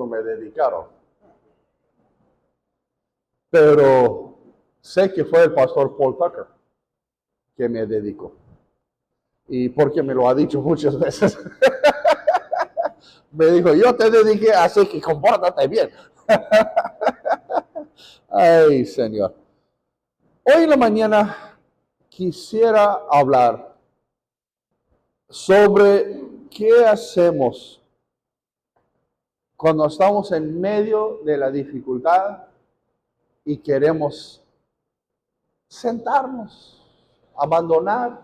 cuando me dedicaron. Pero sé que fue el pastor Paul Tucker que me dedicó. Y porque me lo ha dicho muchas veces. Me dijo, yo te dediqué, así que compórtate bien. Ay, Señor. Hoy en la mañana quisiera hablar sobre qué hacemos cuando estamos en medio de la dificultad y queremos sentarnos, abandonar.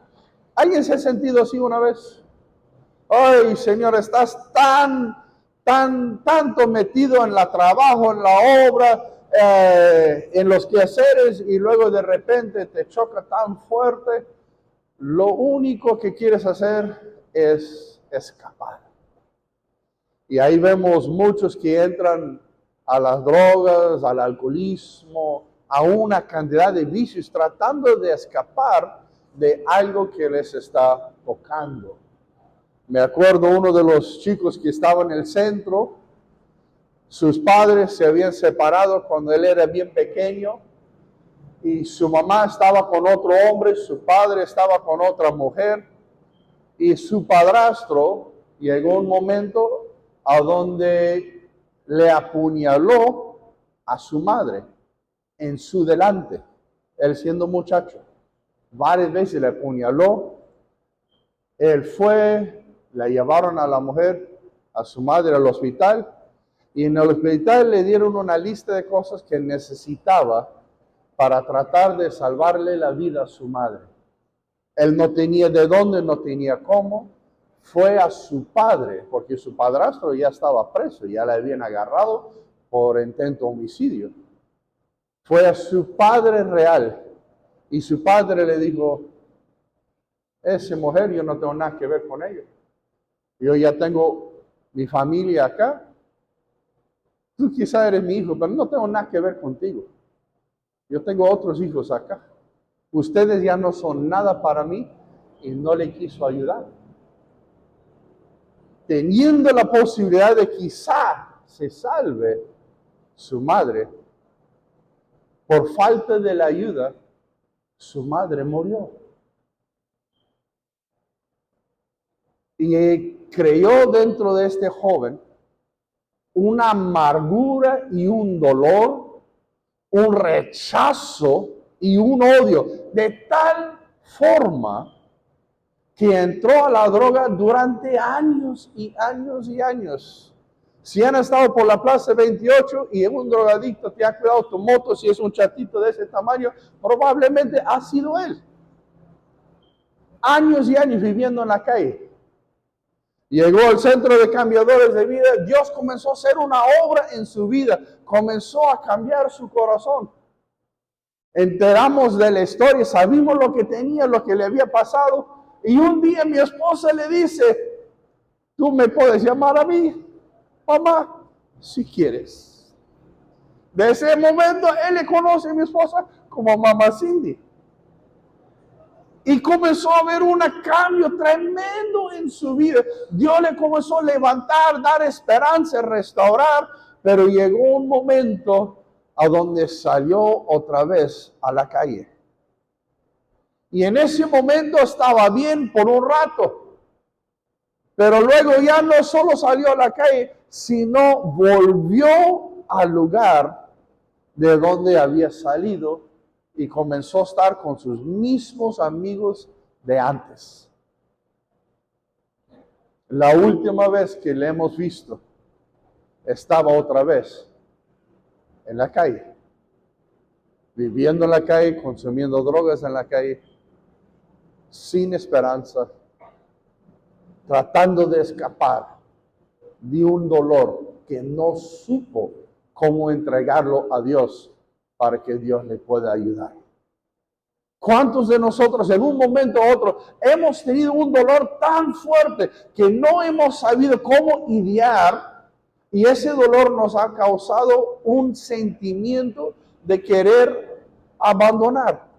¿Alguien se ha sentido así una vez? Ay, Señor, estás tanto metido en el trabajo, en la obra, en los quehaceres, y luego de repente te choca tan fuerte. Lo único que quieres hacer es escapar. Y ahí vemos muchos que entran a las drogas, al alcoholismo, a una cantidad de vicios, tratando de escapar de algo que les está tocando. Me acuerdo uno de los chicos que estaba en el centro, sus padres se habían separado cuando él era bien pequeño y su mamá estaba con otro hombre, su padre estaba con otra mujer y su padrastro llegó un momento a donde le apuñaló a su madre en su delante, él siendo muchacho. Varias veces le apuñaló, él fue, la llevaron a la mujer, a su madre al hospital, y en el hospital le dieron una lista de cosas que necesitaba para tratar de salvarle la vida a su madre. Él no tenía de dónde, no tenía cómo. Fue a su padre, porque su padrastro ya estaba preso, ya le habían agarrado por intento de homicidio. Fue a su padre real, y su padre le dijo, esa mujer yo no tengo nada que ver con ella. Yo ya tengo mi familia acá. Tú quizá eres mi hijo, pero no tengo nada que ver contigo. Yo tengo otros hijos acá. Ustedes ya no son nada para mí, y no le quiso ayudar. Teniendo la posibilidad de quizá se salve su madre, por falta de la ayuda, su madre murió. Y creyó dentro de este joven una amargura y un dolor, un rechazo y un odio, de tal forma que entró a la droga durante años y años y años. Si han estado por la Plaza 28 y un drogadicto te ha cuidado tu moto, si es un chatito de ese tamaño, probablemente ha sido él. Años y años viviendo en la calle. Llegó al centro de cambiadores de vida. Dios comenzó a hacer una obra en su vida. Comenzó a cambiar su corazón. Enteramos de la historia, sabimos lo que tenía, lo que le había pasado. Y un día mi esposa le dice, tú me puedes llamar a mí, mamá, si quieres. De ese momento, él le conoce a mi esposa como mamá Cindy. Y comenzó a haber un cambio tremendo en su vida. Dios le comenzó a levantar, dar esperanza, restaurar. Pero llegó un momento a donde salió otra vez a la calle. Y en ese momento estaba bien por un rato. Pero luego ya no solo salió a la calle, sino volvió al lugar de donde había salido y comenzó a estar con sus mismos amigos de antes. La última vez que le hemos visto, estaba otra vez en la calle, viviendo en la calle, consumiendo drogas en la calle, sin esperanza, tratando de escapar de un dolor que no supo cómo entregarlo a Dios para que Dios le pueda ayudar. ¿Cuántos de nosotros en un momento u otro hemos tenido un dolor tan fuerte que no hemos sabido cómo lidiar, y ese dolor nos ha causado un sentimiento de querer abandonar?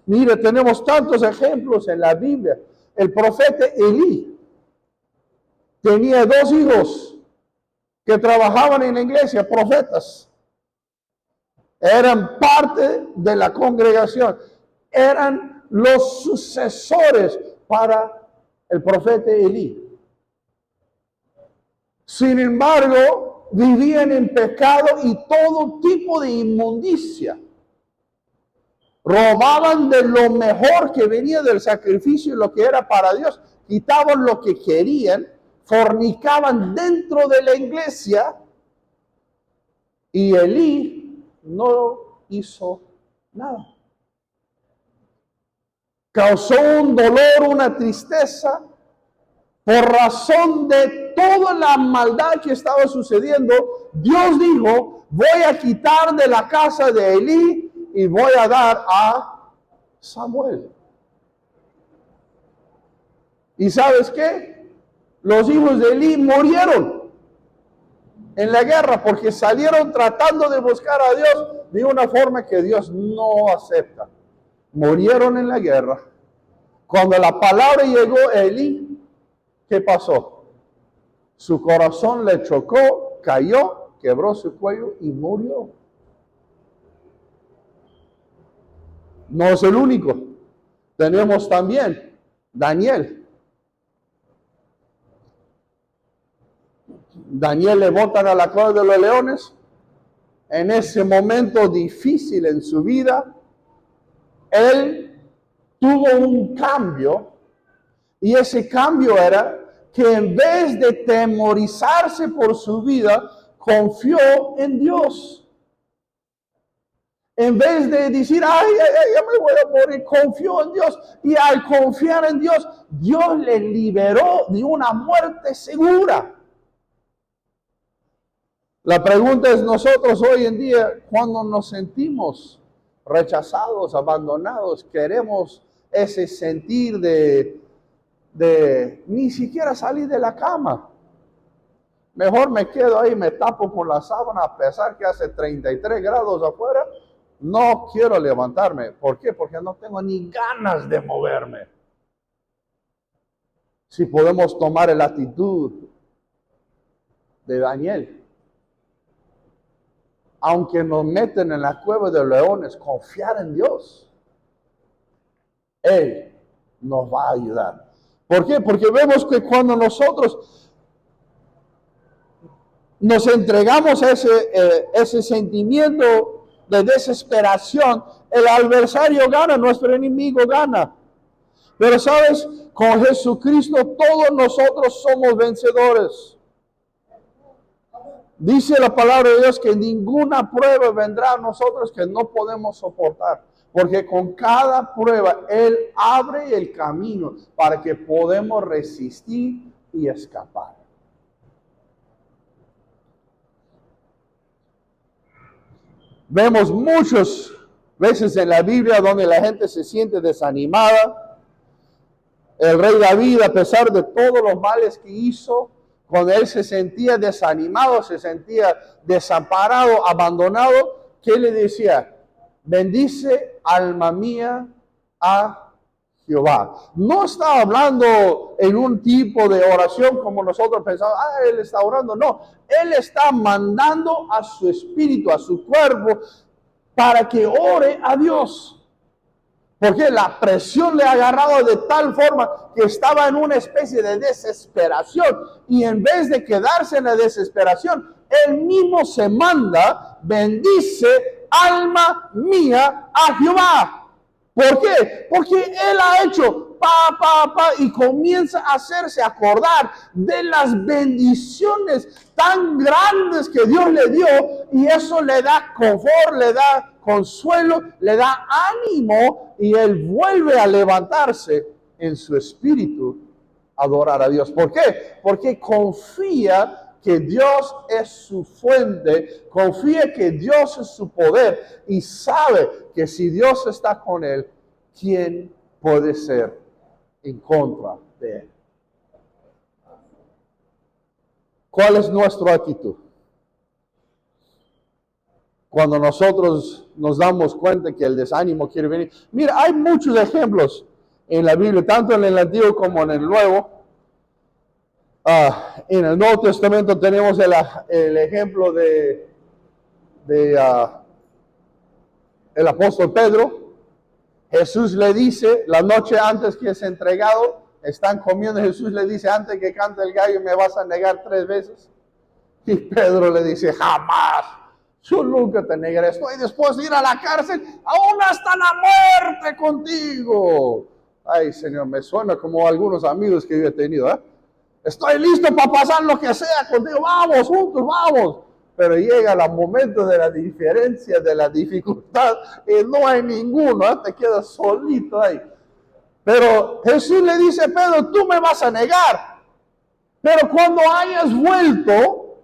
Mire, tenemos tantos ejemplos en la Biblia. El profeta Elí tenía 2 hijos, que trabajaban en la iglesia, profetas. Eran parte de la congregación. Eran los sucesores para el profeta Elí. Sin embargo, vivían en pecado y todo tipo de inmundicia. Robaban de lo mejor que venía del sacrificio y lo que era para Dios. Quitaban lo que querían, fornicaban dentro de la iglesia. Y Elí no hizo nada. Causó un dolor, una tristeza, por razón de toda la maldad que estaba sucediendo. Dios dijo, voy a quitar de la casa de Elí y voy a dar a Samuel. ¿Y sabes qué? Los hijos de Elí murieron en la guerra porque salieron tratando de buscar a Dios de una forma que Dios no acepta. Murieron en la guerra. Cuando la palabra llegó a Elí, ¿qué pasó? Su corazón le chocó, cayó, quebró su cuello y murió. No es el único. Tenemos también Daniel. Daniel le botan a la cueva de los leones. En ese momento difícil en su vida, él tuvo un cambio. Y ese cambio era que en vez de temorizarse por su vida, confió en Dios. En vez de decir, ay, ya me voy a morir, confió en Dios. Y al confiar en Dios, Dios le liberó de una muerte segura. La pregunta es, nosotros hoy en día, cuando nos sentimos rechazados, abandonados, queremos ese sentir de ni siquiera salir de la cama. Mejor me quedo ahí, me tapo con la sábana, a pesar que hace 33 grados afuera. No quiero levantarme. ¿Por qué? Porque no tengo ni ganas de moverme. Si podemos tomar la actitud de Daniel, aunque nos meten en la cueva de leones, confiar en Dios, Él nos va a ayudar. ¿Por qué? Porque vemos que cuando nosotros nos entregamos a ese sentimiento de desesperación, el adversario gana, nuestro enemigo gana. Pero sabes, con Jesucristo todos nosotros somos vencedores. Dice la palabra de Dios que ninguna prueba vendrá a nosotros que no podemos soportar. Porque con cada prueba Él abre el camino para que podamos resistir y escapar. Vemos muchas veces en la Biblia donde la gente se siente desanimada. El rey David, a pesar de todos los males que hizo, cuando él se sentía desanimado, se sentía desamparado, abandonado, ¿qué le decía? Bendice, alma mía, a Jehová. No está hablando en un tipo de oración como nosotros pensamos, él está orando. No, él está mandando a su espíritu, a su cuerpo, para que ore a Dios. Porque la presión le ha agarrado de tal forma que estaba en una especie de desesperación. Y en vez de quedarse en la desesperación, él mismo se manda, bendice, alma mía, a Jehová. ¿Por qué? Porque él ha hecho y comienza a hacerse acordar de las bendiciones tan grandes que Dios le dio, y eso le da confort, le da consuelo, le da ánimo, y él vuelve a levantarse en su espíritu a adorar a Dios. ¿Por qué? Porque confía que Dios es su fuente, confía que Dios es su poder y sabe que si Dios está con él, ¿quién puede ser en contra de él? ¿Cuál es nuestra actitud? Cuando nosotros nos damos cuenta que el desánimo quiere venir. Mira, hay muchos ejemplos en la Biblia, tanto en el Antiguo como en el Nuevo. En el Nuevo Testamento tenemos el ejemplo de el apóstol Pedro. Jesús le dice, la noche antes que es entregado, están comiendo, Jesús le dice, antes que cante el gallo me vas a negar 3 veces. Y Pedro le dice, jamás, yo nunca te negaré, estoy dispuesto a ir a la cárcel, aún hasta la muerte contigo. Ay, Señor, me suena como algunos amigos que yo he tenido, ¿eh? Estoy listo para pasar lo que sea contigo, vamos, juntos, vamos. Pero llega el momento de la diferencia, de la dificultad, y no hay ninguno, ¿eh? Te quedas solito ahí. Pero Jesús le dice, Pedro, tú me vas a negar, pero cuando hayas vuelto,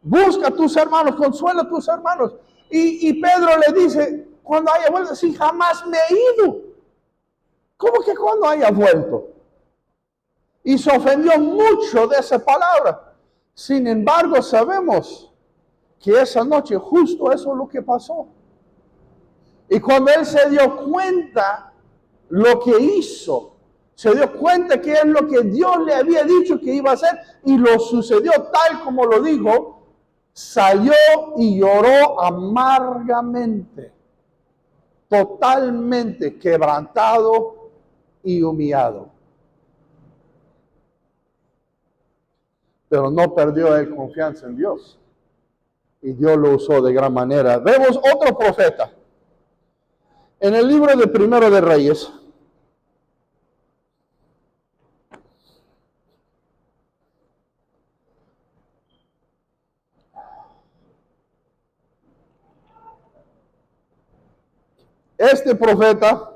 busca a tus hermanos, consuela a tus hermanos. Y Pedro le dice, cuando haya vuelto, si jamás me he ido. ¿Cómo que cuando haya vuelto? Y se ofendió mucho de esa palabra. Sin embargo, sabemos que esa noche justo eso es lo que pasó. Y cuando él se dio cuenta lo que hizo, se dio cuenta que es lo que Dios le había dicho que iba a hacer y lo sucedió tal como lo dijo, salió y lloró amargamente, totalmente quebrantado y humillado. Pero no perdió él confianza en Dios. Y Dios lo usó de gran manera. Vemos otro profeta. En el libro de Primero de Reyes. Este profeta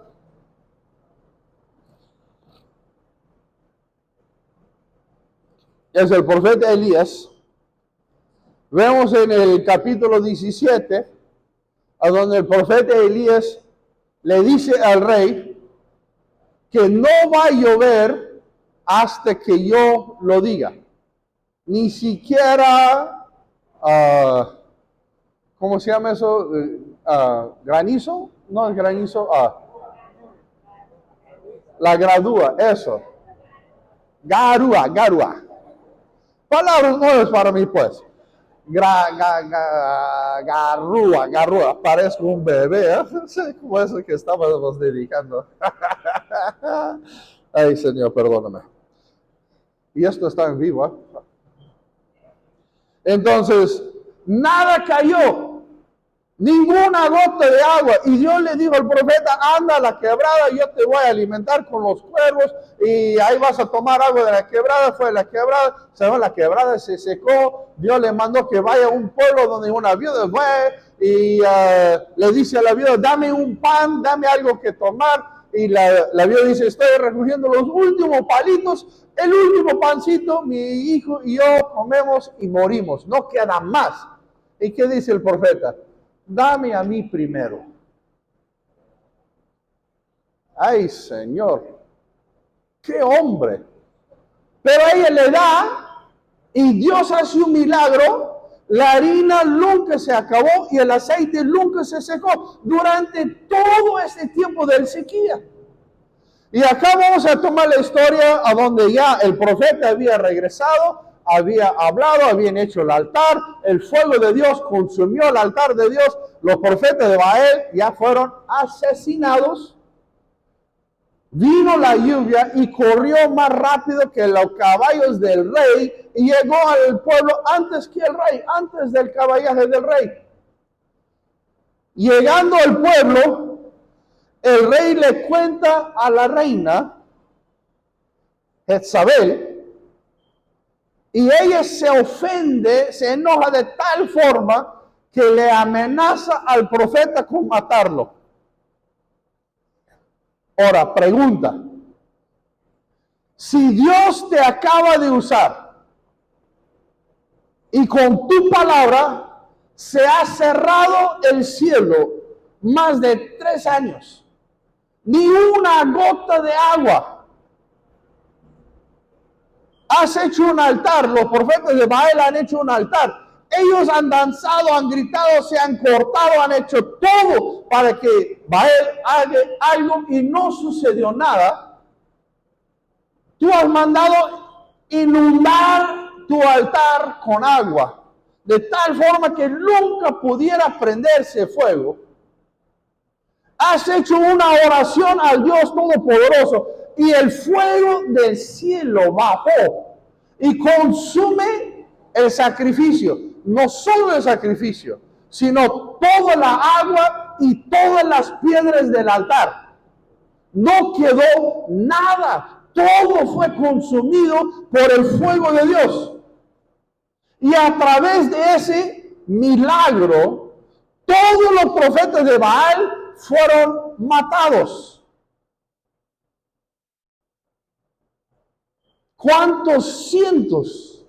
es el profeta Elías. Vemos en el capítulo 17, a donde el profeta Elías le dice al rey que no va a llover hasta que yo lo diga. Ni siquiera, ¿cómo se llama eso? ¿Granizo? No es granizo. La gradúa, eso. Garúa. Palabras nuevas para mí, pues. Garúa. Parezco un bebé, ¿eh? Como eso que estábamos dedicando. Ay, Señor, perdóname. Y esto está en vivo, ¿eh? Entonces, nada cayó. Ninguna gota de agua. Y Dios le dijo al profeta, anda a la quebrada, yo te voy a alimentar con los cuervos y ahí vas a tomar agua de la quebrada. Fue la quebrada, la quebrada se secó. Dios le mandó que vaya a un pueblo donde una viuda fue y le dice a la viuda, dame un pan, dame algo que tomar. Y la viuda dice, estoy recogiendo los últimos palitos, el último pancito, mi hijo y yo comemos y morimos. No queda más. ¿Y qué dice el profeta? Dame a mí primero. Ay, Señor, qué hombre. Pero ella le da y Dios hace un milagro. La harina nunca se acabó y el aceite nunca se secó durante todo este tiempo de sequía. Y acá vamos a tomar la historia a donde ya el profeta había regresado, había hablado, habían hecho el altar, el fuego de Dios consumió el altar de Dios, los profetas de Baal ya fueron asesinados, vino la lluvia y corrió más rápido que los caballos del rey y llegó al pueblo antes que el rey, antes del caballaje del rey. Llegando al pueblo, el rey le cuenta a la reina Jezabel, y ella se ofende, se enoja de tal forma que le amenaza al profeta con matarlo. Ahora, pregunta, si Dios te acaba de usar y con tu palabra se ha cerrado el cielo más de 3 años, ni una gota de agua, has hecho un altar, los profetas de Baal han hecho un altar, ellos han danzado, han gritado, se han cortado, han hecho todo para que Baal haga algo y no sucedió nada. Tú has mandado inundar tu altar con agua, de tal forma que nunca pudiera prenderse fuego. Has hecho una oración al Dios Todopoderoso y el fuego del cielo bajó y consume el sacrificio. No solo el sacrificio, sino toda la agua y todas las piedras del altar. No quedó nada. Todo fue consumido por el fuego de Dios. Y a través de ese milagro, todos los profetas de Baal fueron matados. ¿Cuántos cientos?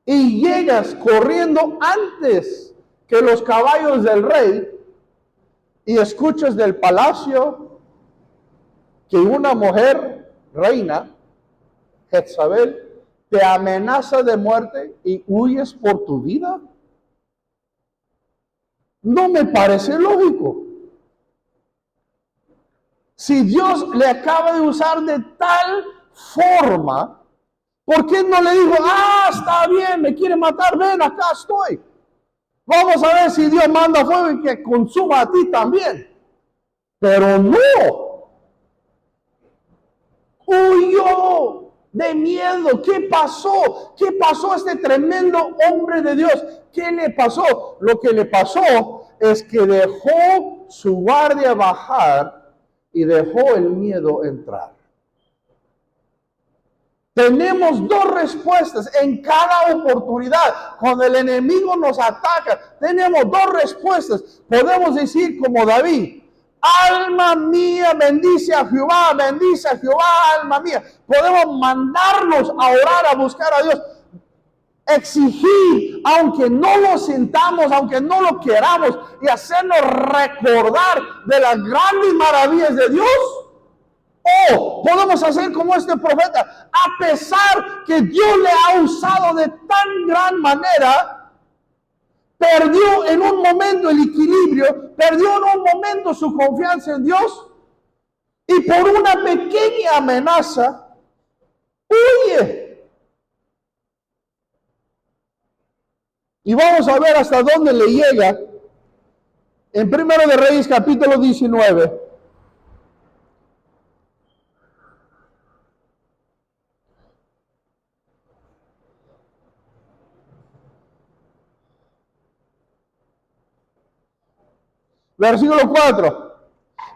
Y llegas corriendo antes que los caballos del rey y escuchas del palacio que una mujer reina, Jezabel, te amenaza de muerte y huyes por tu vida. No me parece lógico. Si Dios le acaba de usar de tal forma, ¿por qué no le dijo, está bien, me quiere matar, ven, acá estoy? Vamos a ver si Dios manda fuego y que consuma a ti también. Pero no. Huyó de miedo. ¿Qué pasó? ¿Qué pasó a este tremendo hombre de Dios? ¿Qué le pasó? Lo que le pasó es que dejó su guardia bajar y dejó el miedo entrar. Tenemos dos respuestas en cada oportunidad. Cuando el enemigo nos ataca, tenemos dos respuestas. Podemos decir como David, alma mía, bendice a Jehová, alma mía. Podemos mandarnos a orar, a buscar a Dios. Exigir, aunque no lo sintamos, aunque no lo queramos, y hacernos recordar de las grandes maravillas de Dios. O podemos hacer como este profeta, a pesar que Dios le ha usado de tan gran manera, perdió en un momento el equilibrio, perdió en un momento su confianza en Dios, y por una pequeña amenaza, huye. Y vamos a ver hasta dónde le llega en 1 de Reyes capítulo 19. Versículo 4.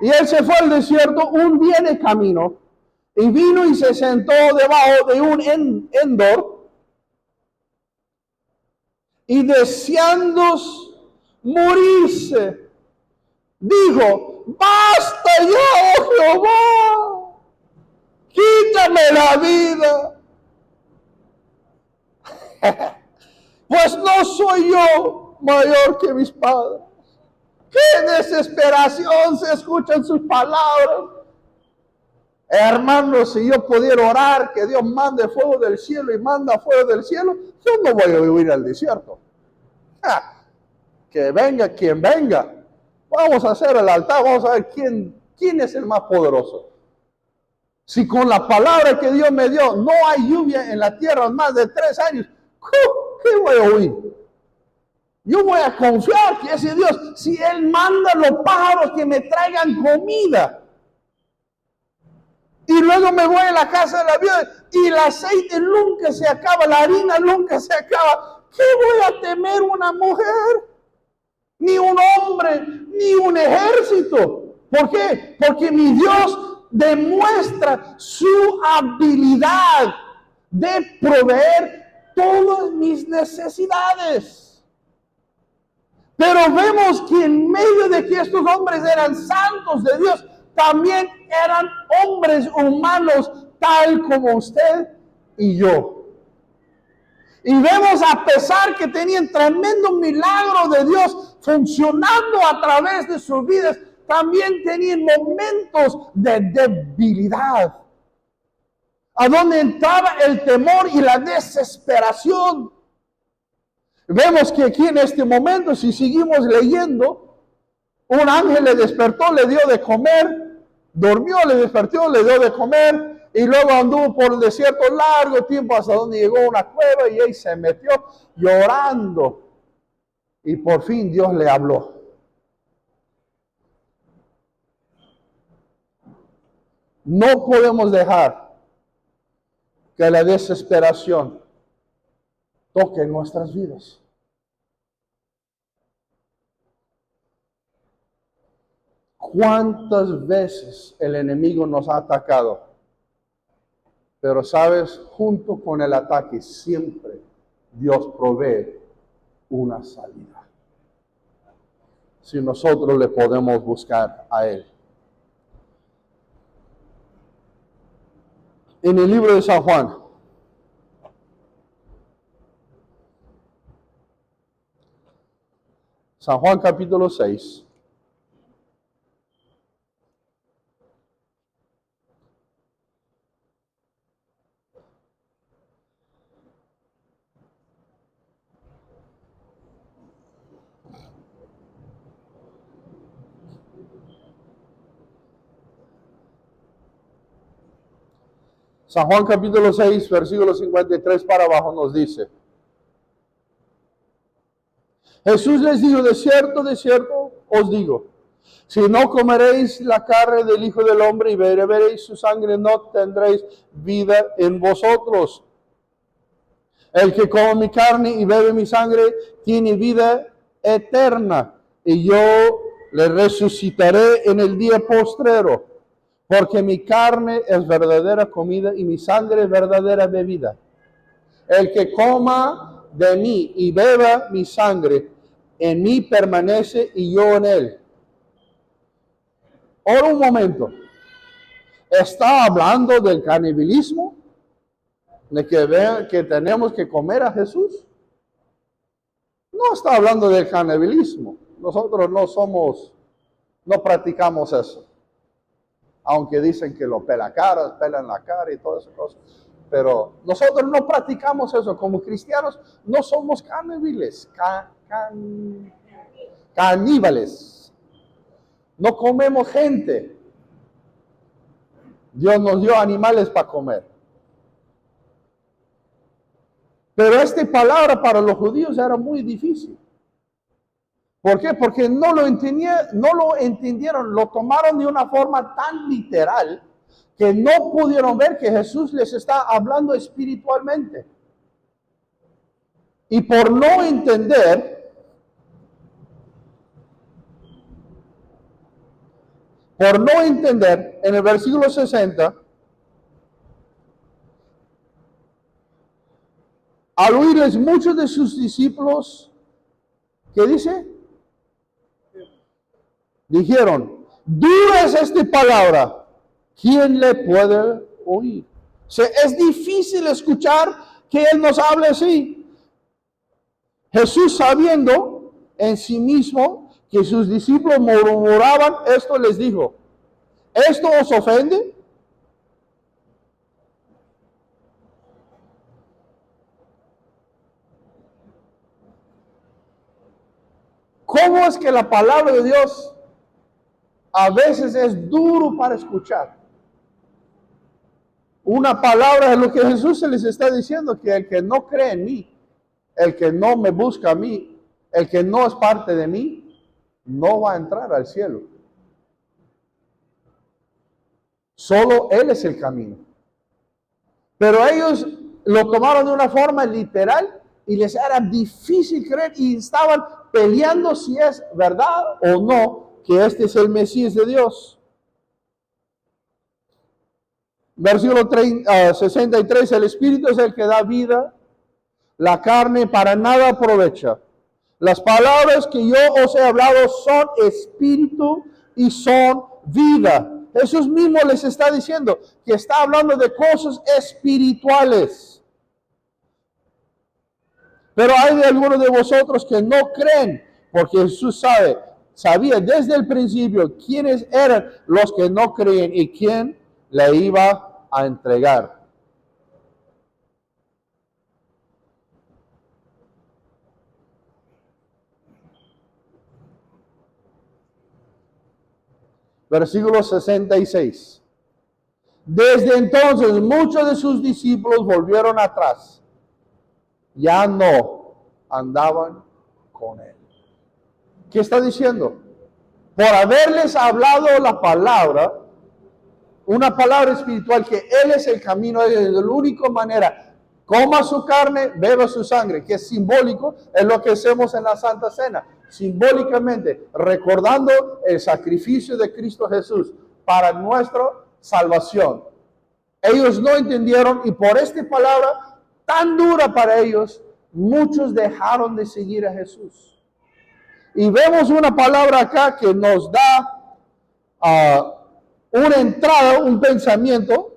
Y él se fue al desierto un día de camino y vino y se sentó debajo de un endor y deseando morirse, dijo, basta ya, oh Jehová, quítame la vida, pues no soy yo mayor que mis padres. ¡Qué desesperación! Se escuchan sus palabras. Hermanos, si yo pudiera orar que Dios mande fuego del cielo y manda fuego del cielo, yo no voy a vivir al desierto. Que venga quien venga. Vamos a hacer el altar, vamos a ver quién es el más poderoso. Si con la palabra que Dios me dio no hay lluvia en la tierra más de 3 años, ¿qué voy a oír? Yo voy a confiar que ese Dios, si Él manda los pájaros que me traigan comida, y luego me voy a la casa de la viuda y el aceite nunca se acaba, la harina nunca se acaba, ¿qué voy a temer una mujer? Ni un hombre, ni un ejército. ¿Por qué? Porque mi Dios demuestra su habilidad de proveer todas mis necesidades. Pero vemos que en medio de que estos hombres eran santos de Dios, también eran hombres humanos tal como usted y yo. Y vemos, a pesar que tenían tremendo milagro de Dios funcionando a través de sus vidas, también tenían momentos de debilidad, a donde entraba el temor y la desesperación. Vemos que aquí en este momento, si seguimos leyendo, un ángel le despertó, le dio de comer, durmió, le despertó, le dio de comer, Y luego anduvo por el desierto largo tiempo hasta donde llegó a una cueva y ahí se metió llorando. Y por fin Dios le habló. No podemos dejar que la desesperación toque nuestras vidas. ¿Cuántas veces el enemigo nos ha atacado? Pero sabes, junto con el ataque siempre Dios provee una salida. Si nosotros le podemos buscar a Él. En el libro de San Juan, San Juan capítulo 6. San Juan capítulo 6, versículo 53 para abajo nos dice: Jesús les dijo, de cierto os digo, si no comeréis la carne del Hijo del Hombre y beberéis su sangre, no tendréis vida en vosotros. El que come mi carne y bebe mi sangre tiene vida eterna, y yo le resucitaré en el día postrero, porque mi carne es verdadera comida y mi sangre es verdadera bebida. El que coma de mí y beba mi sangre, en mí permanece y yo en él. Ahora un momento. ¿Está hablando del canibalismo? ¿De que vean que tenemos que comer a Jesús? No está hablando del canibalismo. Nosotros no practicamos eso. Aunque dicen que los pelacaras pelan la cara y todas esas cosas. Pero nosotros no practicamos eso. Como cristianos no somos caníbales. No comemos gente. Dios nos dio animales para comer. Pero esta palabra para los judíos era muy difícil. ¿Por qué? Porque no lo entendieron, lo tomaron de una forma tan literal que no pudieron ver que Jesús les está hablando espiritualmente. Y por no entender, en el versículo 60, al oírles muchos de sus discípulos, ¿qué dice? Dijeron, dura es esta palabra, ¿quién le puede oír? O sea, es difícil escuchar que Él nos hable así. Jesús, sabiendo en sí mismo que sus discípulos murmuraban, esto les dijo, ¿esto os ofende? ¿Cómo es que la palabra de Dios a veces es duro para escuchar? Una palabra es lo que Jesús se les está diciendo, que el que no cree en mí, el que no me busca a mí, el que no es parte de mí, no va a entrar al cielo. Solo Él es el camino. Pero ellos lo tomaron de una forma literal y les era difícil creer y estaban peleando si es verdad o no que este es el Mesías de Dios. Versículo 63, el Espíritu es el que da vida, la carne para nada aprovecha. Las palabras que yo os he hablado son espíritu y son vida. Jesús mismo les está diciendo que está hablando de cosas espirituales. Pero hay de algunos de vosotros que no creen, porque Jesús sabía desde el principio quiénes eran los que no creen y quién le iba a entregar. Versículo 66. Desde entonces muchos de sus discípulos volvieron atrás. Ya no andaban con él. ¿Qué está diciendo? Por haberles hablado la palabra, una palabra espiritual, que Él es el camino, es la única manera. Coma su carne, beba su sangre, que es simbólico, es lo que hacemos en la Santa Cena. Simbólicamente, recordando el sacrificio de Cristo Jesús para nuestra salvación. Ellos no entendieron, y por esta palabra tan dura para ellos, muchos dejaron de seguir a Jesús. Y vemos una palabra acá que nos da una entrada, un pensamiento.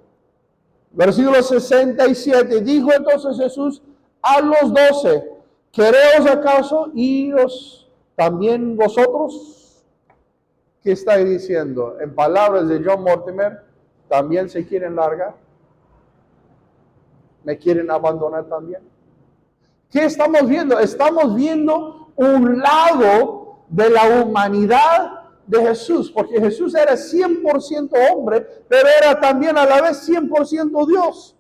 Versículo 67, dijo entonces Jesús a los 12, ¿queréis acaso iros también vosotros? ¿Qué está diciendo? En palabras de John Mortimer, ¿también se quieren largar? ¿Me quieren abandonar también? ¿Qué estamos viendo? Estamos viendo un lado de la humanidad de Jesús, porque Jesús era 100% hombre, pero era también a la vez 100% Dios.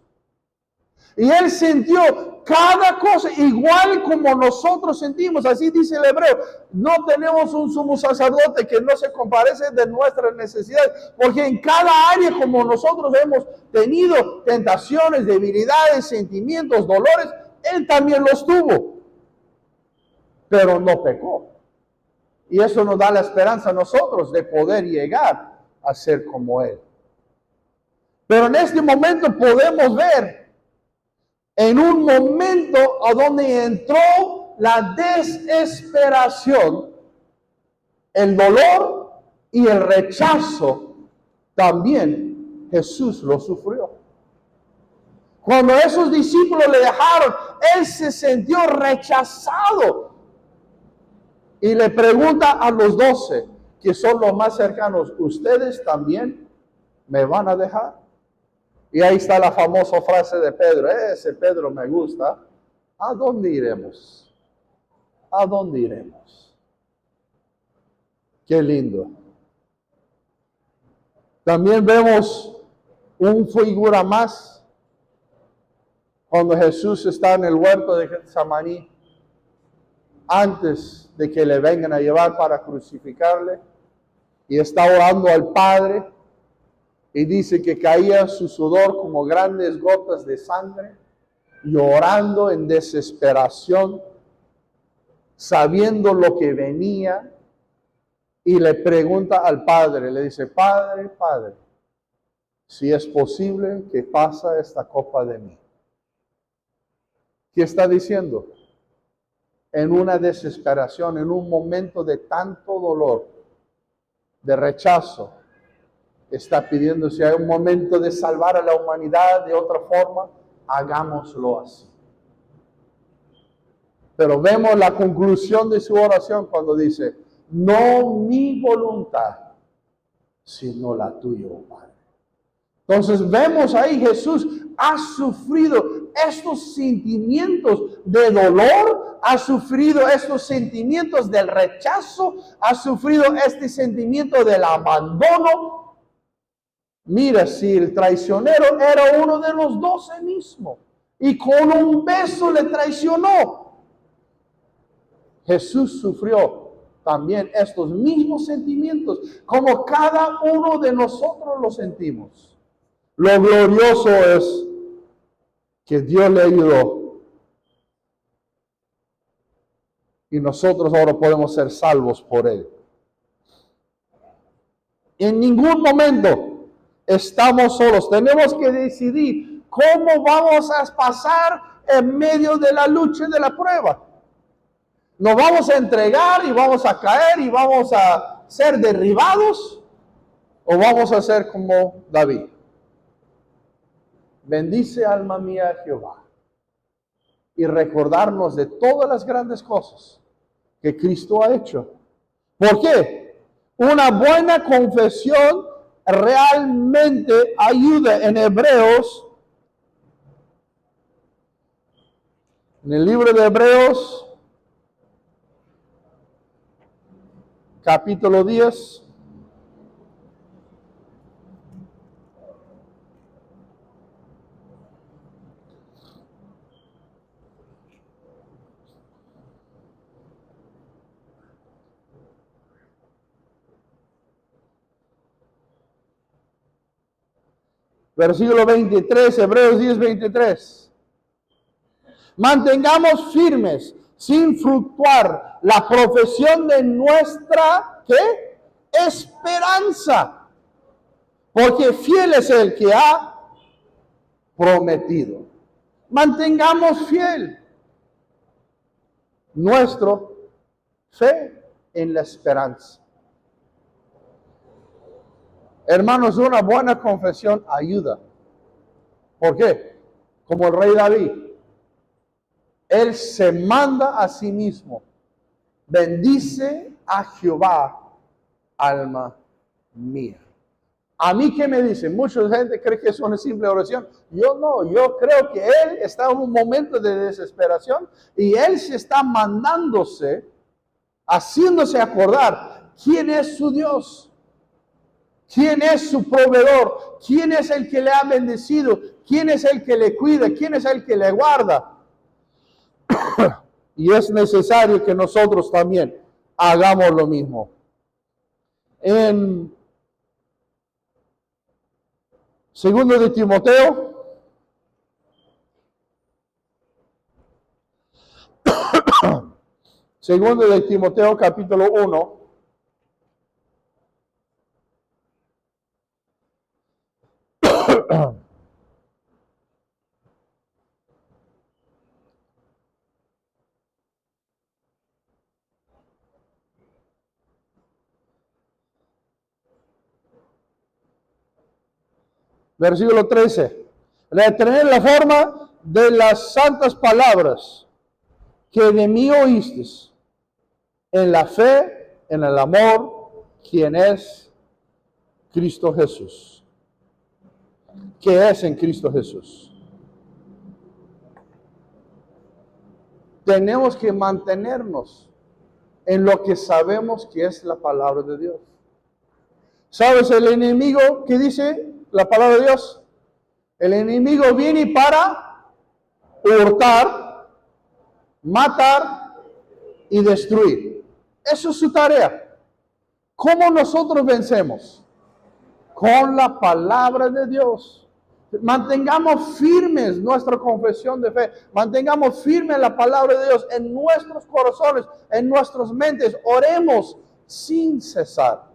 Y Él sintió cada cosa igual como nosotros sentimos. Así dice el hebreo. No tenemos un sumo sacerdote que no se comparece de nuestras necesidades, porque en cada área como nosotros hemos tenido tentaciones, debilidades, sentimientos, dolores, Él también los tuvo, pero no pecó. Y eso nos da la esperanza a nosotros de poder llegar a ser como Él. Pero en este momento podemos ver en un momento a donde entró la desesperación, el dolor y el rechazo, también Jesús lo sufrió. Cuando esos discípulos le dejaron, Él se sintió rechazado. Y le pregunta a los 12, que son los más cercanos, ¿ustedes también me van a dejar? Y ahí está la famosa frase de Pedro, ese Pedro me gusta. ¿A dónde iremos? ¿A dónde iremos? Qué lindo. También vemos una figura más cuando Jesús está en el huerto de Getsemaní, antes de que le vengan a llevar para crucificarle, y está orando al Padre, y dice que caía su sudor como grandes gotas de sangre, llorando en desesperación, sabiendo lo que venía, y le pregunta al Padre, le dice, Padre, Padre, si es posible que pase esta copa de mí. ¿Qué está diciendo? En una desesperación, en un momento de tanto dolor, de rechazo, está pidiendo, si hay un momento de salvar a la humanidad de otra forma, hagámoslo así. Pero vemos la conclusión de su oración cuando dice, no mi voluntad, sino la tuya, oh Padre. Entonces vemos ahí, Jesús ha sufrido estos sentimientos de dolor, ha sufrido estos sentimientos del rechazo, ha sufrido este sentimiento del abandono. Mira, si el traicionero era uno de los 12 mismo y con un beso le traicionó, Jesús sufrió también estos mismos sentimientos, como cada uno de nosotros lo sentimos. Lo glorioso es que Dios le ayudó y nosotros ahora podemos ser salvos por Él. En ningún momento estamos solos. Tenemos que decidir cómo vamos a pasar en medio de la lucha y de la prueba. ¿Nos vamos a entregar y vamos a caer y vamos a ser derribados? ¿O vamos a ser como David? Bendice alma mía a Jehová. Y recordarnos de todas las grandes cosas que Cristo ha hecho. ¿Por qué? Una buena confesión realmente ayuda. En Hebreos, en el libro de Hebreos, capítulo 10, Versículo 23, Hebreos 10, 23. Mantengamos firmes, sin fluctuar, la profesión de nuestra, ¿qué? Esperanza. Porque fiel es el que ha prometido. Mantengamos fiel nuestra fe en la esperanza. Hermanos, una buena confesión ayuda. ¿Por qué? Como el rey David, él se manda a sí mismo. Bendice a Jehová, alma mía. A mí, ¿qué me dicen? Mucha gente cree que es una simple oración. Yo no, yo creo que él está en un momento de desesperación y él se está mandándose, haciéndose acordar quién es su Dios, quién es su proveedor, quién es el que le ha bendecido, quién es el que le cuida, quién es el que le guarda. Y es necesario que nosotros también hagamos lo mismo. En segundo de Timoteo, segundo de Timoteo capítulo 1, versículo 13. Retener la forma de las santas palabras que de mí oísteis, en la fe, en el amor, quien es Cristo Jesús. ¿Qué es en Cristo Jesús? Tenemos que mantenernos en lo que sabemos que es la palabra de Dios. ¿Sabes el enemigo que dice la palabra de Dios? El enemigo viene para hurtar, matar y destruir. Eso es su tarea. ¿Cómo nosotros vencemos? Con la palabra de Dios. Mantengamos firmes nuestra confesión de fe. Mantengamos firme la palabra de Dios en nuestros corazones, en nuestras mentes. Oremos sin cesar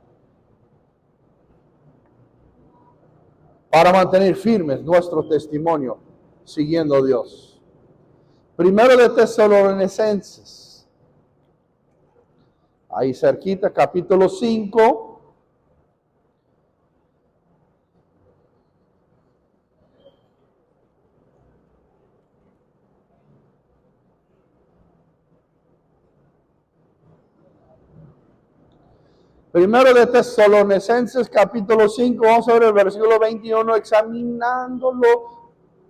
para mantener firmes nuestro testimonio siguiendo a Dios. Primero de Tesalonicenses, ahí cerquita, capítulo 5. Primero de Tesalonicenses, capítulo 5, vamos a ver el versículo 21, examinándolo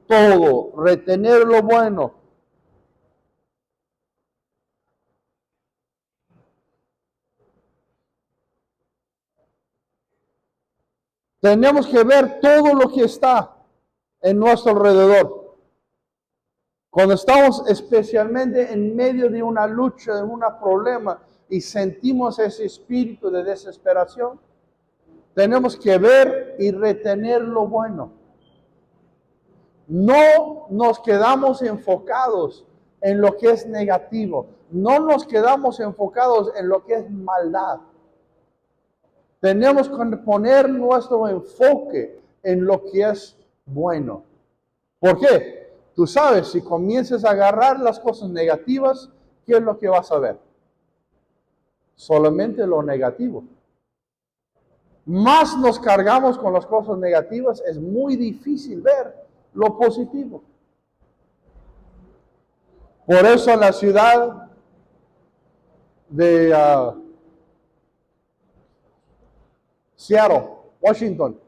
todo, retener lo bueno. Tenemos que ver todo lo que está en nuestro alrededor. Cuando estamos especialmente en medio de una lucha, de un problema, y sentimos ese espíritu de desesperación, tenemos que ver y retener lo bueno. No nos quedamos enfocados en lo que es negativo. No nos quedamos enfocados en lo que es maldad. Tenemos que poner nuestro enfoque en lo que es bueno. ¿Por qué? Tú sabes, si comienzas a agarrar las cosas negativas, ¿qué es lo que vas a ver? Solamente lo negativo. Más nos cargamos con las cosas negativas, es muy difícil ver lo positivo. Por eso en la ciudad de Seattle, Washington,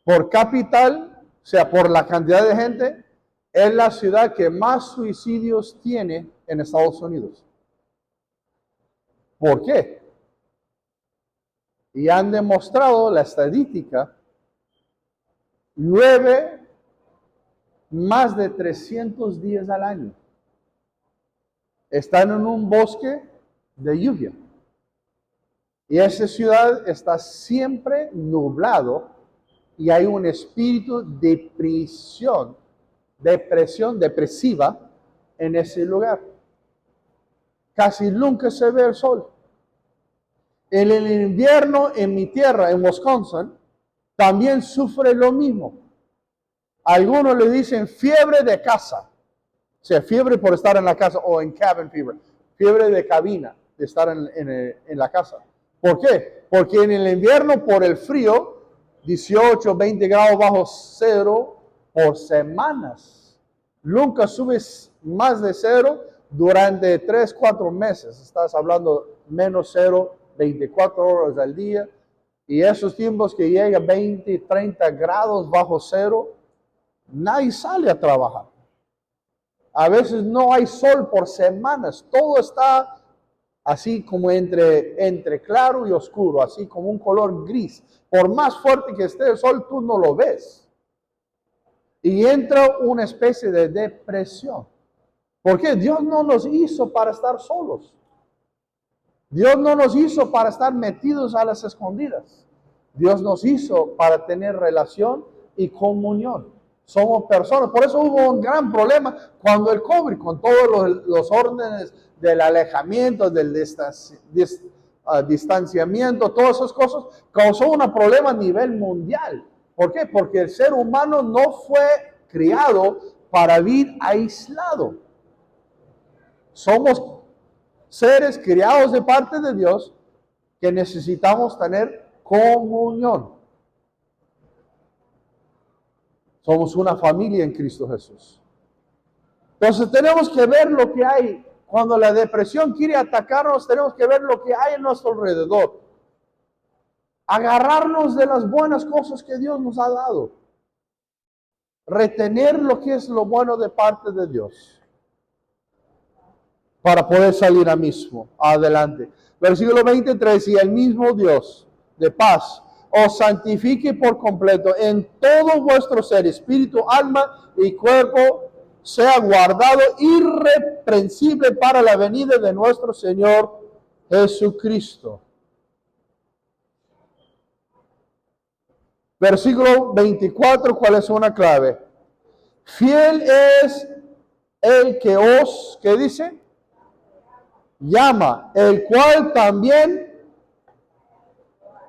por capital, o sea, por la cantidad de gente, es la ciudad que más suicidios tiene en Estados Unidos. ¿Por qué? Y han demostrado la estadística, llueve más de 300 días al año. Están en un bosque de lluvia. Y esa ciudad está siempre nublado y hay un espíritu de depresiva en ese lugar. Casi nunca se ve el sol. En el invierno en mi tierra, en Wisconsin, también sufre lo mismo. Algunos le dicen fiebre de casa. O sea, fiebre por estar en la casa o en cabin fever. Fiebre de cabina, de estar en la casa. ¿Por qué? Porque en el invierno por el frío, 18, 20 grados bajo cero por semanas. Nunca subes más de cero durante 3, 4 meses. Estás hablando menos cero, 24 horas al día. Y esos tiempos que llega 20, 30 grados bajo cero, nadie sale a trabajar. A veces no hay sol por semanas. Todo está así como entre claro y oscuro, así como un color gris. Por más fuerte que esté el sol, tú no lo ves. Y entra una especie de depresión. Porque Dios no nos hizo para estar solos. Dios no nos hizo para estar metidos a las escondidas. Dios nos hizo para tener relación y comunión. Somos personas. Por eso hubo un gran problema cuando el COVID, con todos los órdenes del alejamiento, del distanciamiento, todas esas cosas, causó un problema a nivel mundial. ¿Por qué? Porque el ser humano no fue criado para vivir aislado. Somos seres criados de parte de Dios que necesitamos tener comunión. Somos una familia en Cristo Jesús. Entonces tenemos que ver lo que hay. Cuando la depresión quiere atacarnos, tenemos que ver lo que hay en nuestro alrededor. Agarrarnos de las buenas cosas que Dios nos ha dado. Retener lo que es lo bueno de parte de Dios. Para poder salir adelante. Versículo 23, y el mismo Dios de paz os santifique por completo en todo vuestro ser, espíritu, alma y cuerpo, sea guardado irreprensible para la venida de nuestro Señor Jesucristo. Versículo 24, ¿cuál es una clave? Fiel es el que os, ¿qué dice? Llama, el cual también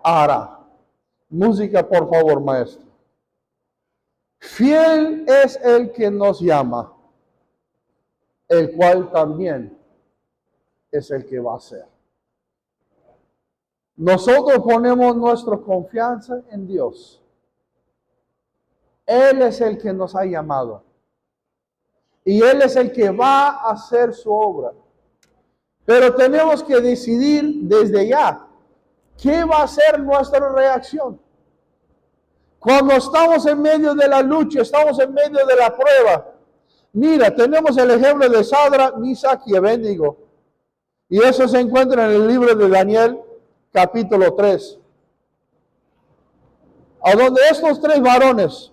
hará. Música, por favor, maestro. Fiel es el que nos llama, el cual también es el que va a hacer. Nosotros ponemos nuestra confianza en Dios. Él es el que nos ha llamado. Y Él es el que va a hacer su obra. Pero tenemos que decidir desde ya qué va a ser nuestra reacción. Cuando estamos en medio de la lucha, estamos en medio de la prueba. Mira, tenemos el ejemplo de Sadrach, Mesach y Abednego. Y eso se encuentra en el libro de Daniel, capítulo 3. A donde estos 3 varones,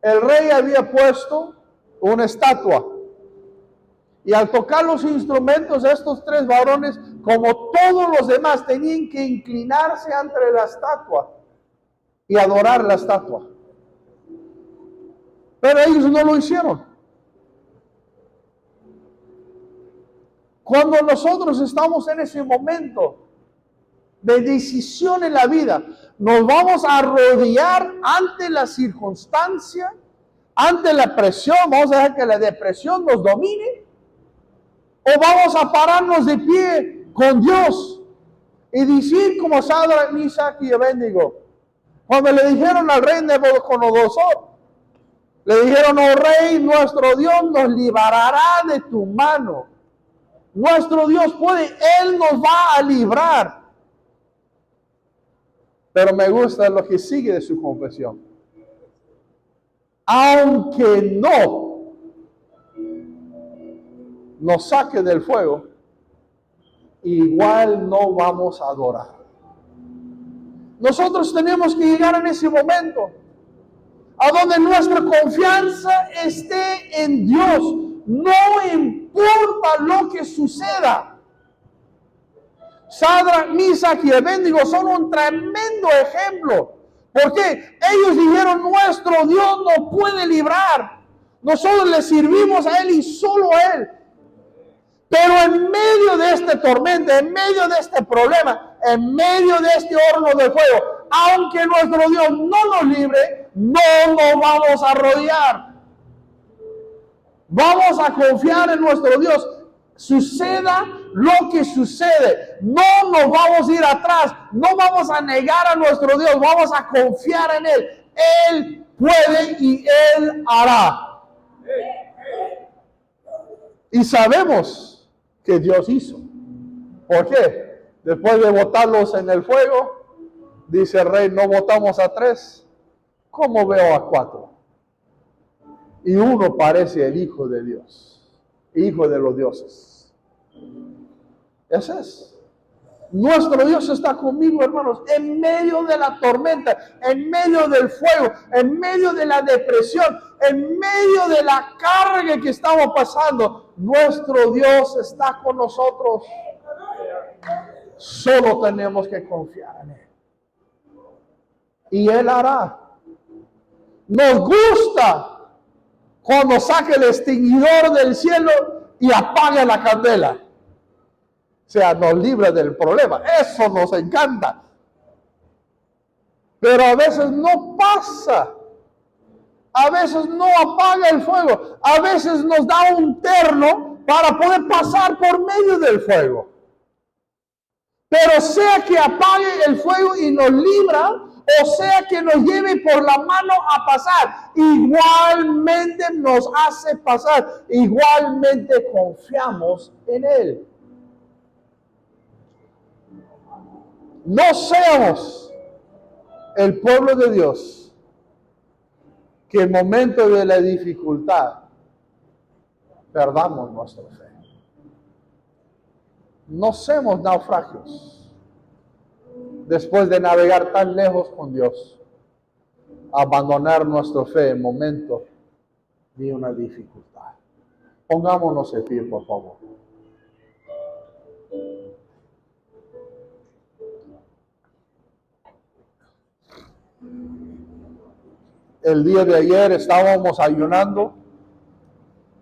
el rey había puesto una estatua. Y al tocar los instrumentos, estos 3 varones, como todos los demás, tenían que inclinarse ante la estatua y adorar la estatua. Pero ellos no lo hicieron. Cuando nosotros estamos en ese momento de decisión en la vida, nos vamos a arrodillar ante la circunstancia, ante la presión, vamos a dejar que la depresión nos domine, o vamos a pararnos de pie con Dios y decir como Sadrach, Mesach y Abednego, cuando le dijeron al rey Nabucodonosor, le dijeron: oh rey, nuestro Dios nos librará de tu mano. Nuestro Dios puede, Él nos va a librar. Pero me gusta lo que sigue de su confesión. Aunque no nos saque del fuego, igual no vamos a adorar. Nosotros tenemos que llegar en ese momento a donde nuestra confianza esté en Dios. No importa lo que suceda. Sadrach, Mesach y Abednego son un tremendo ejemplo. Porque ellos dijeron, nuestro Dios nos puede librar. Nosotros le servimos a Él y solo a Él. Pero en medio de este tormento, en medio de este problema, en medio de este horno de fuego, aunque nuestro Dios no nos libre, no nos vamos a arrodillar. Vamos a confiar en nuestro Dios. Suceda lo que sucede, no nos vamos a ir atrás, no vamos a negar a nuestro Dios, vamos a confiar en Él. Él puede y Él hará. Y sabemos que Dios hizo. ¿Por qué? Después de botarlos en el fuego, dice el rey, no botamos a 3, ¿cómo veo a 4? Y uno parece el Hijo de Dios, Hijo de los dioses. Ese es. Nuestro Dios está conmigo, hermanos, en medio de la tormenta, en medio del fuego, en medio de la depresión, en medio de la carga que estamos pasando. Nuestro Dios está con nosotros. Solo tenemos que confiar en Él. Y Él hará. Nos gusta cuando saque el extinguidor del cielo y apague la candela. O sea, nos libra del problema. Eso nos encanta. Pero a veces no pasa. A veces no apaga el fuego. A veces nos da un terno para poder pasar por medio del fuego. Pero sea que apague el fuego y nos libra, o sea que nos lleve por la mano a pasar, igualmente nos hace pasar. Igualmente confiamos en Él. No seamos el pueblo de Dios que en momento de la dificultad perdamos nuestra fe. No seamos naufragios después de navegar tan lejos con Dios, abandonar nuestra fe en momento de una dificultad. Pongámonos de pie, por favor. El día de ayer estábamos ayunando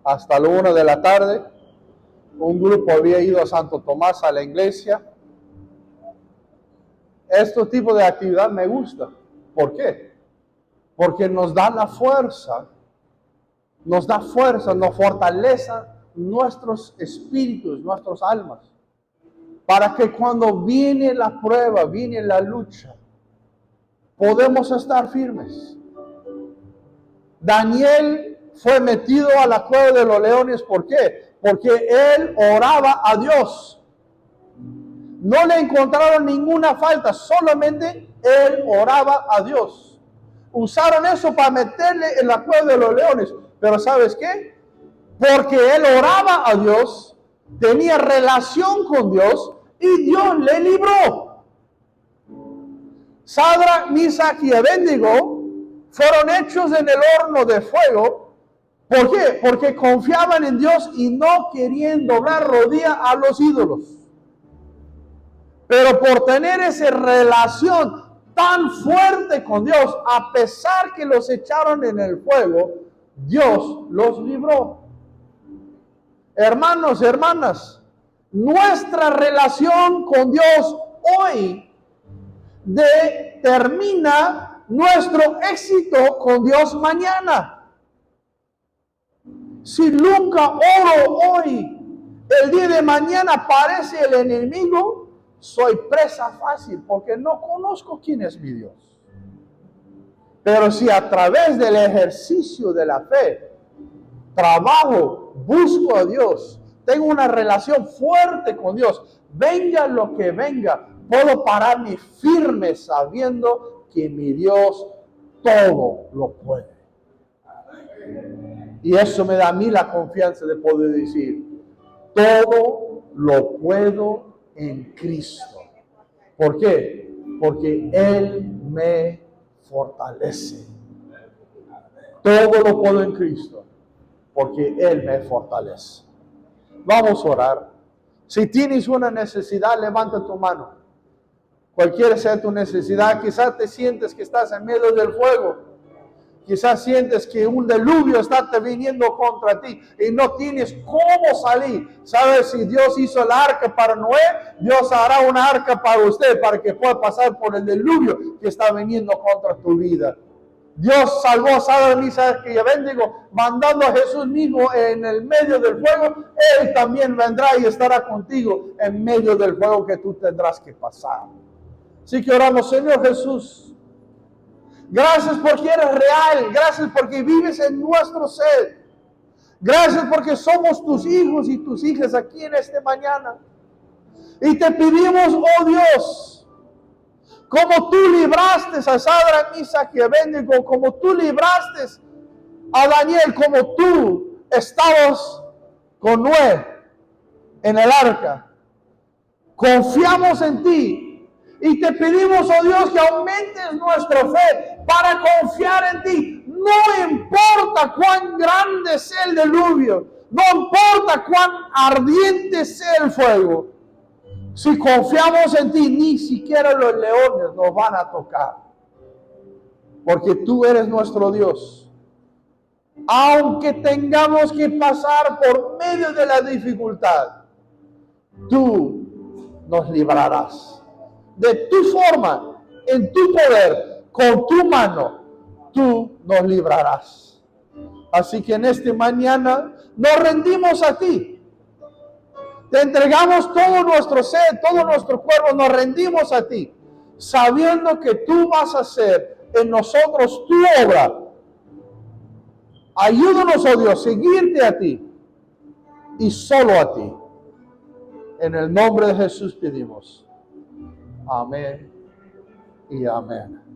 hasta la 1 de la tarde. Un grupo había ido a Santo Tomás a la iglesia. Este tipo de actividad me gusta. ¿Por qué? Porque nos da la fuerza, nos fortalece nuestros espíritus, nuestras almas, para que cuando viene la prueba, viene la lucha, podemos estar firmes. Daniel fue metido a la cueva de los leones. ¿Por qué? Porque él oraba a Dios. No le encontraron ninguna falta, solamente él oraba a Dios. Usaron eso para meterle en la cueva de los leones. Pero ¿sabes qué? Porque él oraba a Dios, tenía relación con Dios y Dios le libró. Sadrach, Mesach y Abednego fueron hechos en el horno de fuego. ¿Por qué? Porque confiaban en Dios y no querían doblar rodilla a los ídolos. Pero por tener esa relación tan fuerte con Dios, a pesar que los echaron en el fuego, Dios los libró. Hermanos, hermanas, nuestra relación con Dios hoy determina nuestro éxito con Dios mañana. Si nunca oro hoy, el día de mañana aparece el enemigo, soy presa fácil porque no conozco quién es mi Dios. Pero si a través del ejercicio de la fe, trabajo, busco a Dios, tengo una relación fuerte con Dios, venga lo que venga, puedo pararme firme sabiendo que mi Dios todo lo puede. Y eso me da a mí la confianza de poder decir, todo lo puedo en Cristo. ¿Por qué? Porque Él me fortalece. Todo lo puedo en Cristo, porque Él me fortalece. Vamos a orar. Si tienes una necesidad, levanta tu mano. Cualquiera sea tu necesidad, quizás te sientes que estás en medio del fuego. Quizás sientes que un diluvio está viniendo contra ti y no tienes cómo salir. ¿Sabes? Si Dios hizo el arca para Noé, Dios hará una arca para usted para que pueda pasar por el diluvio que está viniendo contra tu vida. Dios salvó a Sadra, Misael y Abednego, mandando a Jesús mismo en el medio del fuego. Él también vendrá y estará contigo en medio del fuego que tú tendrás que pasar. Así que oramos, Señor Jesús. Gracias porque eres real. Gracias porque vives en nuestro ser. Gracias porque somos tus hijos y tus hijas aquí en esta mañana. Y te pedimos, oh Dios, como tú libraste a Sadra, Misael y Abednego, como tú libraste a Daniel, como tú estabas con Noé en el arca. Confiamos en ti. Y te pedimos, oh Dios, que aumentes nuestra fe para confiar en ti. No importa cuán grande sea el diluvio, no importa cuán ardiente sea el fuego. Si confiamos en ti, ni siquiera los leones nos van a tocar. Porque tú eres nuestro Dios. Aunque tengamos que pasar por medio de la dificultad, tú nos librarás. De tu forma, en tu poder, con tu mano, tú nos librarás. Así que en esta mañana nos rendimos a ti. Te entregamos todo nuestro ser, todo nuestro cuerpo, nos rendimos a ti, sabiendo que tú vas a hacer en nosotros tu obra. Ayúdanos, oh Dios, seguirte a ti y solo a ti. En el nombre de Jesús pedimos. Amén y amén.